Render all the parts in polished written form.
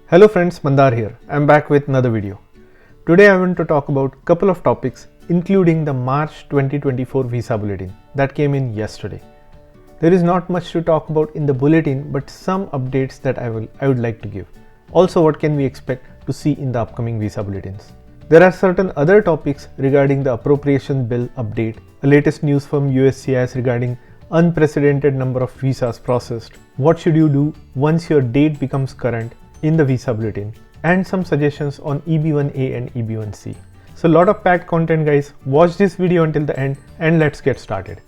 Hello friends, Mandar here. I'm back with another video. Today I want to talk about a couple of topics including the March 2024 Visa Bulletin that came in yesterday. There is not much to talk about in the bulletin, but some updates that I would like to give. Also, what can we expect to see in the upcoming Visa Bulletins. There are certain other topics regarding the appropriation bill update, a latest news from uscis regarding unprecedented number of visas processed, what should you do once your date becomes current in the Visa Bulletin, and some suggestions on EB1A and EB1C. So a lot of packed content guys, watch this video until the end and let's get started.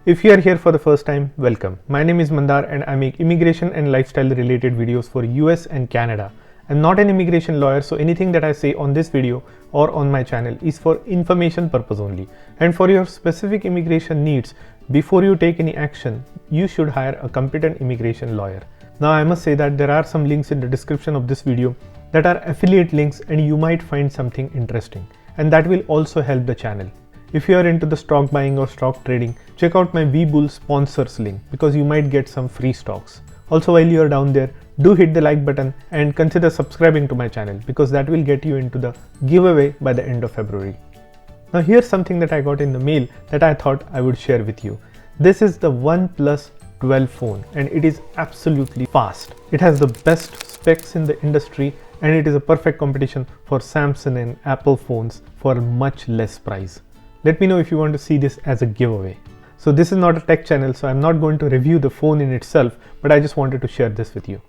If you are here for the first time, welcome. My name is Mandar and I make immigration and lifestyle related videos for US and Canada. I'm not an immigration lawyer, so anything that I say on this video or on my channel is for information purpose only. And for your specific immigration needs, before you take any action, you should hire a competent immigration lawyer. Now I must say that there are some links in the description of this video that are affiliate links and you might find something interesting. And that will also help the channel. If you are into the stock buying or stock trading, check out my VBull sponsors link because you might get some free stocks. Also, while you are down there, do hit the like button and consider subscribing to my channel because that will get you into the giveaway by the end of February. Now here's something that I got in the mail that I thought I would share with you. This is the OnePlus 12 phone and it is absolutely fast. It has the best specs in the industry and it is a perfect competition for Samsung and Apple phones for a much less price. Let me know if you want to see this as a giveaway. So this is not a tech channel, so I'm not going to review the phone in itself, but I just wanted to share this with you.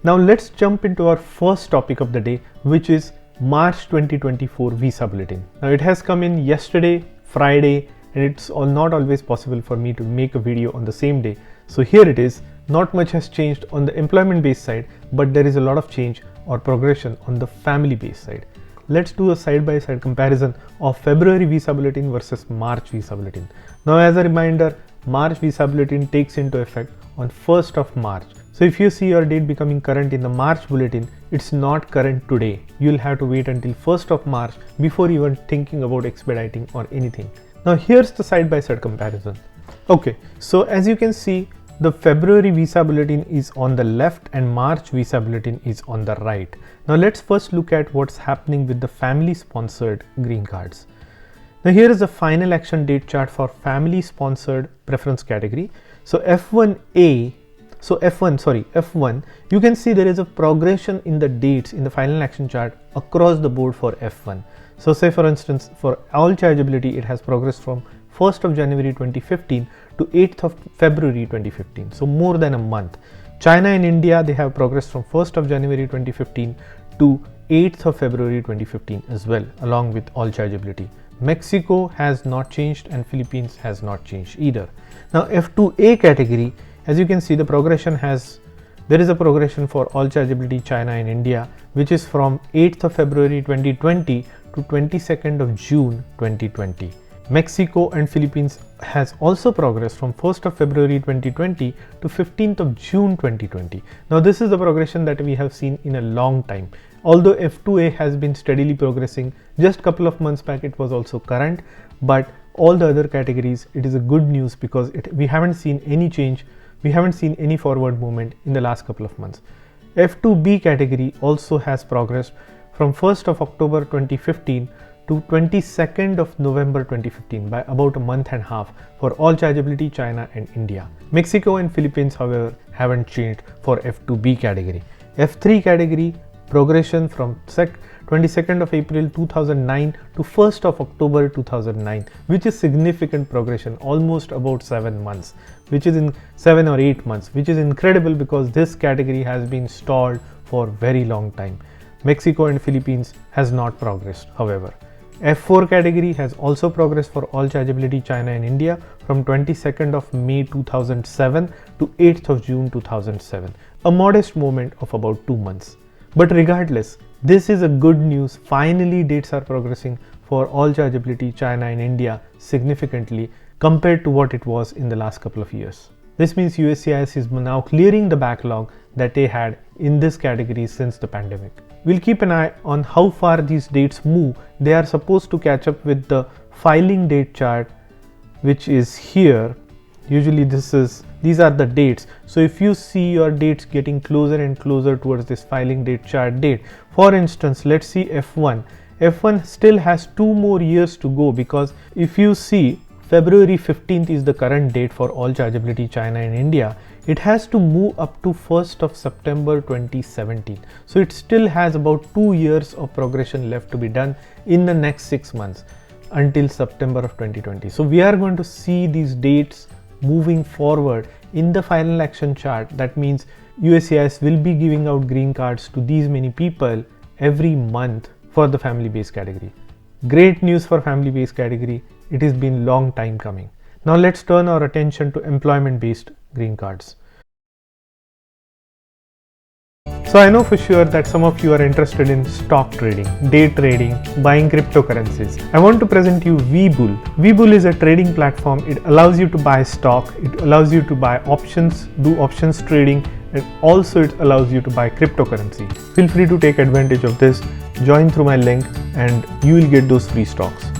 Now let's jump into our first topic of the day, which is March 2024 Visa Bulletin. Now it has come in yesterday, Friday, and it's not always possible for me to make a video on the same day. So here it is. Not much has changed on the employment based side, but there is a lot of change or progression on the family based side. Let's do a side-by-side comparison of February Visa Bulletin versus March Visa Bulletin. Now as a reminder, March Visa Bulletin takes into effect on 1st of March. So if you see your date becoming current in the March Bulletin, it's not current today. You'll have to wait until 1st of March before even thinking about expediting or anything. Now here's the side-by-side comparison. Okay, so as you can see, the February Visa Bulletin is on the left and March Visa Bulletin is on the right. Now let's first look at what's happening with the family sponsored green cards. Now here is the final action date chart for family sponsored preference category. So F1, you can see there is a progression in the dates in the final action chart across the board for F1. So say for instance, for all chargeability, it has progressed from 1st of January 2015 to 8th of February 2015. So more than a month. China and India, they have progressed from 1st of January 2015 to 8th of February 2015 as well, along with all chargeability. Mexico has not changed and Philippines has not changed either. Now F2A category, as you can see, the progression there is a progression for all chargeability China and India, which is from 8th of February 2020 to 22nd of June 2020. Mexico and Philippines has also progressed from 1st of February 2020 to 15th of June 2020. Now this is the progression that we have seen in a long time. Although F2A has been steadily progressing, just a couple of months back it was also current, but all the other categories, it is a good news because we haven't seen any change, we haven't seen any forward movement in the last couple of months. F2B category also has progressed from 1st of October 2015 to 22nd of November 2015 by about a month and a half for all chargeability China and India. Mexico and Philippines, however, haven't changed for F2B category. F3 category progression from 22nd of April 2009 to 1st of October 2009, which is significant progression, almost about 7 months, which is in 7 or 8 months, which is incredible because this category has been stalled for very long time. Mexico and Philippines has not progressed, however. F4 category has also progressed for all chargeability China and India from 22nd of May 2007 to 8th of June 2007, a modest movement of about 2 months. But regardless, this is a good news. Finally, dates are progressing for all chargeability China and India significantly compared to what it was in the last couple of years. This means USCIS is now clearing the backlog that they had in this category since the pandemic. We'll keep an eye on how far these dates move. They are supposed to catch up with the filing date chart, which is here. Usually these are the dates. So if you see your dates getting closer and closer towards this filing date chart date, for instance, let's see F1. F1 still has 2 more years to go, because if you see February 15th is the current date for all chargeability China and India. It has to move up to 1st of September 2017. So it still has about 2 years of progression left to be done in the next 6 months until September of 2020. So we are going to see these dates moving forward in the final action chart. That means USCIS will be giving out green cards to these many people every month for the family based category. Great news for family based category. It has been long time coming. Now let's turn our attention to employment based green cards. So I know for sure that some of you are interested in stock trading, day trading, buying cryptocurrencies. I want to present you VBull. VBull is a trading platform. It allows you to buy stock, it allows you to buy options, do options trading, and also it allows you to buy cryptocurrency. Feel free to take advantage of this. Join through my link and you will get those free stocks.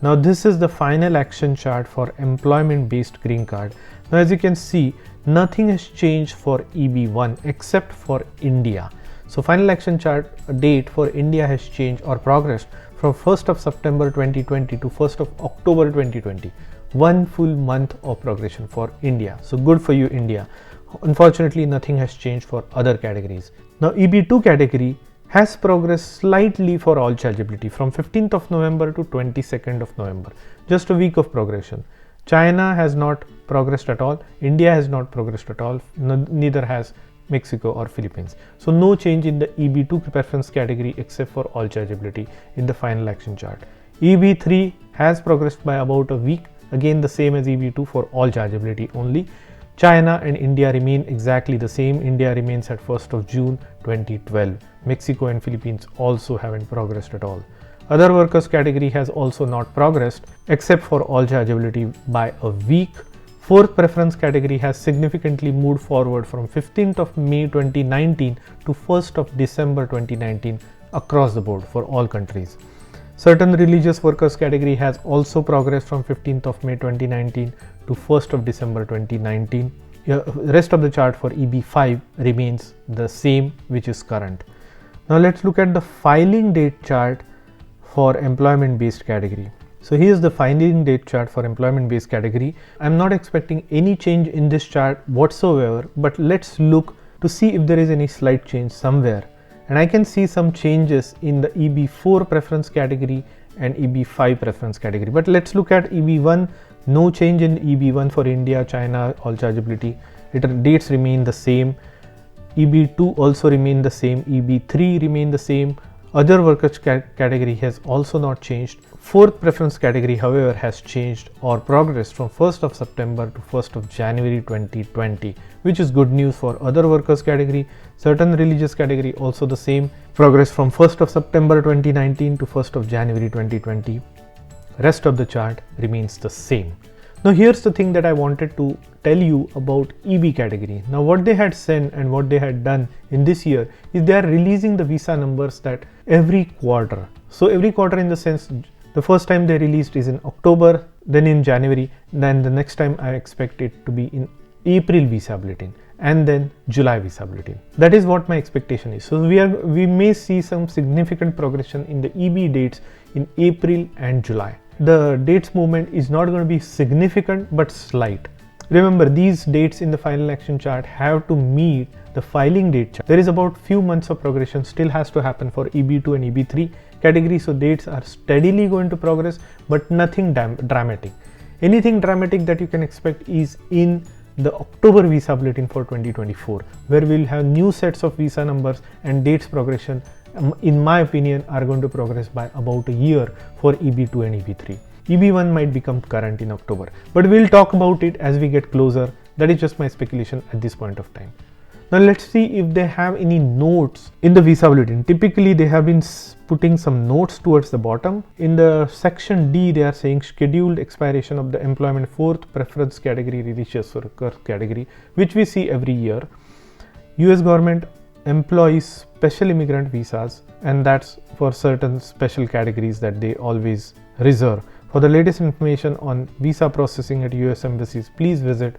Now this is the final action chart for employment based green card. Now as you can see, nothing has changed for EB1 except for India. So final action chart date for India has changed or progressed from 1st of September 2020 to 1st of October 2020. 1 full month of progression for India. So good for you, India. Unfortunately, nothing has changed for other categories. Now EB2 category has progressed slightly for all chargeability from 15th of November to 22nd of November. Just a week of progression. China has not progressed at all. India has not progressed at all. Neither has Mexico or Philippines. So no change in the EB2 preference category except for all chargeability in the final action chart. EB3 has progressed by about a week. Again the same as EB2 for all chargeability only. China and India remain exactly the same. India remains at 1st of June 2012. Mexico and Philippines also haven't progressed at all. Other workers category has also not progressed except for all chargeability by a week. Fourth preference category has significantly moved forward from 15th of May 2019 to 1st of December 2019 across the board for all countries. Certain religious workers category has also progressed from 15th of May 2019 to 1st of December 2019. Rest of the chart for EB5 remains the same, which is current. Now let's look at the filing date chart for employment based category. So here's the filing date chart for employment based category. I'm not expecting any change in this chart whatsoever, but let's look to see if there is any slight change somewhere. And I can see some changes in the EB4 preference category and EB5 preference category. But let's look at EB1. No change in EB1 for India, China, all chargeability. Dates remain the same. EB2 also remain the same. EB3 remain the same. Other workers category has also not changed. Fourth preference category, however, has changed or progressed from 1st of September to 1st of January 2020, which is good news for other workers category. Certain religious category also the same, progress from 1st of September 2019 to 1st of January 2020. Rest of the chart remains the same. Now here's the thing that I wanted to tell you about EB category. Now what they had said and what they had done in this year is they are releasing the visa numbers that every quarter. So every quarter, in the sense, the first time they released is in October, then in January, then the next time I expect it to be in April Visa Bulletin, and then July Visa Bulletin. That is what my expectation is. So we may see some significant progression in the EB dates in April and July. The dates movement is not going to be significant but slight. Remember, these dates in the final action chart have to meet the filing date chart. There is about few months of progression still has to happen for EB2 and EB3 category. So dates are steadily going to progress, but nothing dramatic. Anything dramatic that you can expect is in the October Visa Bulletin for 2024, where we'll have new sets of visa numbers and dates progression, in my opinion, are going to progress by about a year for EB2 and EB3. EB1 might become current in October, but we'll talk about it as we get closer. That is just my speculation at this point of time. Now let's see if they have any notes in the Visa Bulletin. Typically they have been putting some notes towards the bottom. In the section D, they are saying scheduled expiration of the employment fourth preference category religious worker category, which we see every year. US government employs special immigrant visas, and that's for certain special categories that they always reserve. For the latest information on visa processing at US embassies, please visit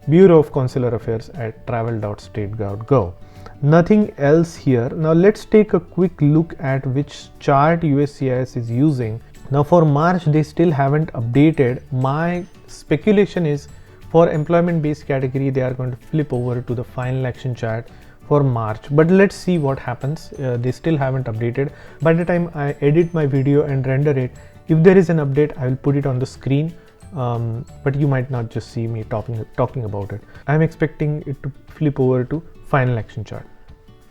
Bureau of Consular Affairs at travel.state.gov. Nothing else here. Now let's take a quick look at which chart USCIS is using. Now for March, they still haven't updated. My speculation is for employment based category, they are going to flip over to the final action chart for March, but let's see what happens. They still haven't updated. By the time I edit my video and render it, if there is an update, I will put it on the screen. But you might not just see me talking about it. I'm expecting it to flip over to final action chart.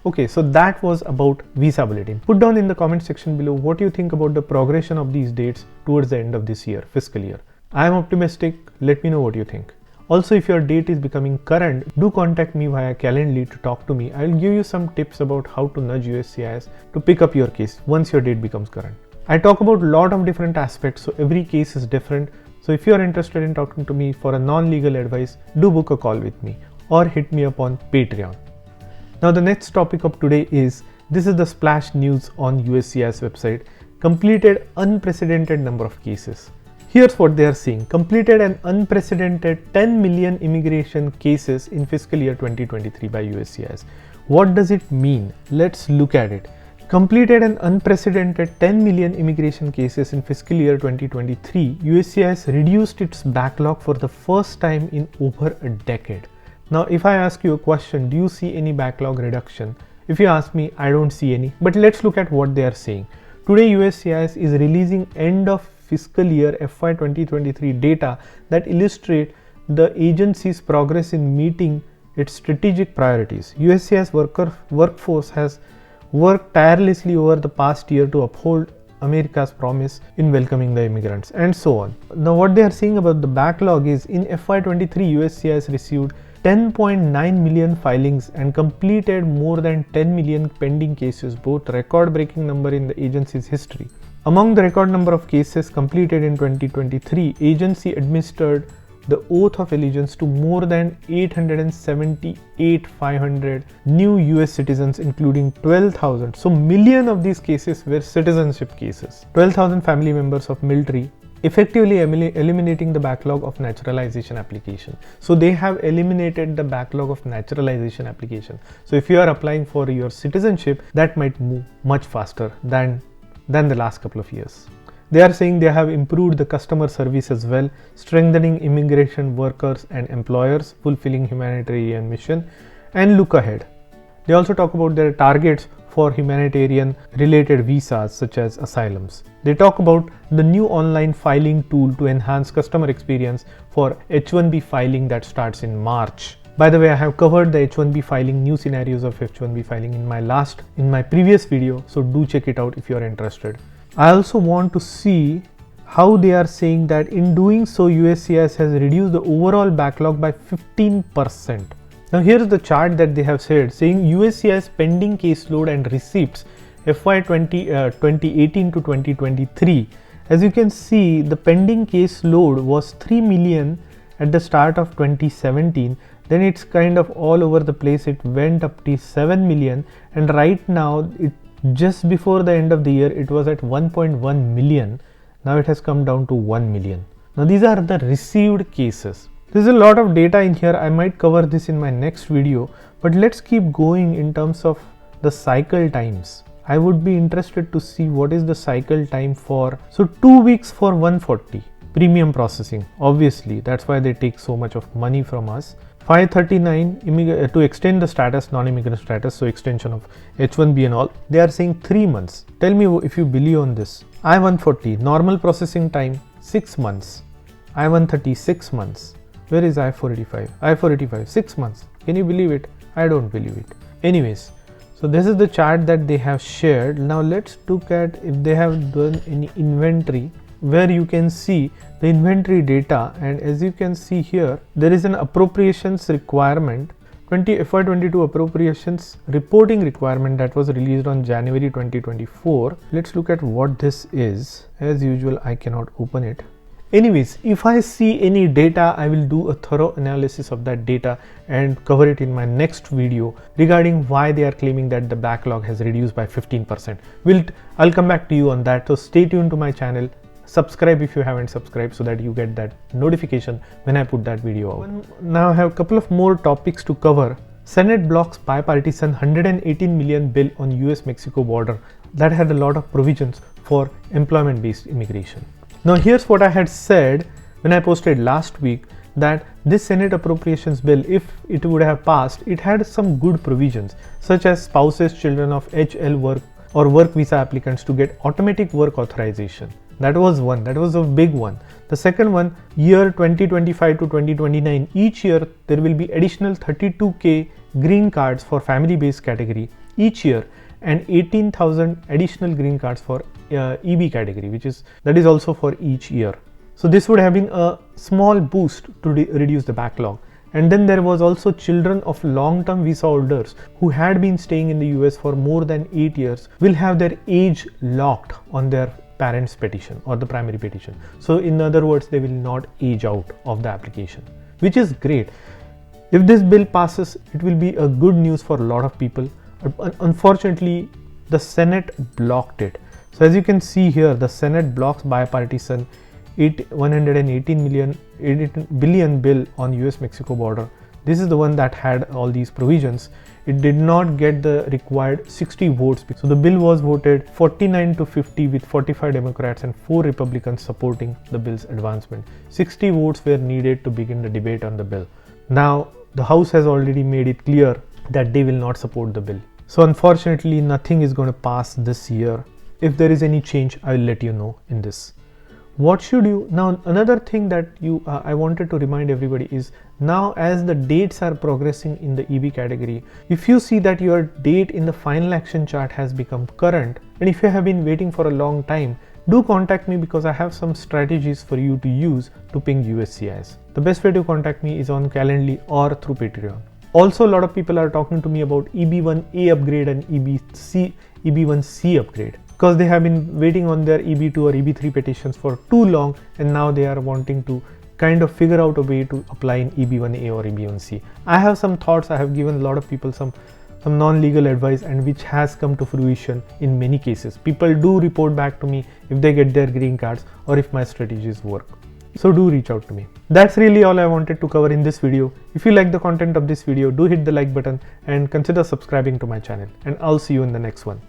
Okay, so that was about Visa Bulletin. Put down in the comment section below what you think about the progression of these dates towards the end of this year, fiscal year. I am optimistic. Let me know what you think. Also, if your date is becoming current, do contact me via Calendly to talk to me. I will give you some tips about how to nudge USCIS to pick up your case once your date becomes current. I talk about a lot of different aspects, so every case is different. So if you are interested in talking to me for a non-legal advice, do book a call with me or hit me up on Patreon. Now the next topic of today is, this is the splash news on USCIS website, completed unprecedented number of cases. Here's what they are saying: completed an unprecedented 10 million immigration cases in fiscal year 2023 by USCIS. What does it mean? Let's look at it. Completed an unprecedented 10 million immigration cases in fiscal year 2023, USCIS reduced its backlog for the first time in over a decade. Now, if I ask you a question, do you see any backlog reduction? If you ask me, I don't see any, but let's look at what they are saying. Today, USCIS is releasing end of fiscal year FY 2023 data that illustrate the agency's progress in meeting its strategic priorities. USCIS workforce has worked tirelessly over the past year to uphold America's promise in welcoming the immigrants, and so on. Now, what they are saying about the backlog is, in FY 23, USCIS received 10.9 million filings and completed more than 10 million pending cases, both record-breaking number in the agency's history. Among the record number of cases completed in 2023, agency administered the oath of allegiance to more than 878,500 new US citizens, including 12,000. So million of these cases were citizenship cases. 12,000 family members of military, effectively eliminating the backlog of naturalization application. So they have eliminated the backlog of naturalization application. So if you are applying for your citizenship, that might move much faster than the last couple of years. They are saying they have improved the customer service as well, strengthening immigration workers and employers, fulfilling humanitarian mission, and look ahead. They also talk about their targets for humanitarian related visas such as asylums. They talk about the new online filing tool to enhance customer experience for H-1B filing that starts in March. By the way, I have covered the H-1B filing, new scenarios of H-1B filing in my previous video, so do check it out if you are interested. I also want to see how they are saying that in doing so, USCIS has reduced the overall backlog by 15%. Now here's the chart that they have said, saying USCIS pending caseload and receipts FY 2018 to 2023. As you can see, the pending caseload was 3 million at the start of 2017. Then it's kind of all over the place. It went up to 7 million, and right now just before the end of the year, it was at 1.1 million. Now it has come down to 1 million. Now these are the received cases. There's a lot of data in here. I might cover this in my next video, but let's keep going in terms of the cycle times. I would be interested to see what is the cycle time for. So 2 weeks for 140 premium processing. Obviously, that's why they take so much of money from us. 539 to extend the status, non-immigrant status, so extension of H-1B and all. They are saying 3 months. Tell me if you believe on this. I-140 normal processing time 6 months. I-130 6 months. Where is I-485? I-485 6 months. Can you believe it? I don't believe it. Anyways, so this is the chart that they have shared. Now let's look at if they have done any inventory, where you can see the inventory data, and as you can see here, there is an appropriations requirement FY22 appropriations reporting requirement that was released on January 2024. Let's look at what this is. As usual, I cannot open it. Anyways, if I see any data, I will do a thorough analysis of that data and cover it in my next video regarding why they are claiming that the backlog has reduced by 15%. I'll come back to you on that. So stay tuned to my channel. Subscribe if you haven't subscribed so that you get that notification when I put that video out. Now I have a couple of more topics to cover. Senate blocks bipartisan 118 million bill on US-Mexico border that had a lot of provisions for employment-based immigration. Now here's what I had said when I posted last week, that this Senate appropriations bill, if it would have passed, it had some good provisions such as spouses, children of HL work or work visa applicants to get automatic work authorization. That was one. That was a big one. The second one, year 2025 to 2029, each year there will be additional 32K green cards for family-based category each year and 18,000 additional green cards for EB category, that is also for each year. So this would have been a small boost to reduce the backlog. And then there was also children of long-term visa holders who had been staying in the US for more than 8 years will have their age locked on their parents' petition or the primary petition. So in other words, they will not age out of the application, which is great. If this bill passes, it will be a good news for a lot of people. Unfortunately, the Senate blocked it. So as you can see here, the Senate blocks bipartisan 118 billion bill on US-Mexico border. This is the one that had all these provisions. It did not get the required 60 votes. So the bill was voted 49 to 50 with 45 Democrats and 4 Republicans supporting the bill's advancement. 60 votes were needed to begin the debate on the bill. Now the House has already made it clear that they will not support the bill. So unfortunately, nothing is going to pass this year. If there is any change, I will let you know in this. What should you now? Another thing that I wanted to remind everybody is, now as the dates are progressing in the EB category, if you see that your date in the final action chart has become current, and if you have been waiting for a long time, do contact me because I have some strategies for you to use to ping USCIS. The best way to contact me is on Calendly or through Patreon. Also, a lot of people are talking to me about EB1A upgrade and EB1C upgrade, because they have been waiting on their EB2 or EB3 petitions for too long, and now they are wanting to kind of figure out a way to apply in EB1A or EB1C. I have some thoughts. I have given a lot of people some non-legal advice, and which has come to fruition in many cases. People do report back to me if they get their green cards or if my strategies work. So do reach out to me. That's really all I wanted to cover in this video. If you like the content of this video, do hit the like button and consider subscribing to my channel, and I'll see you in the next one.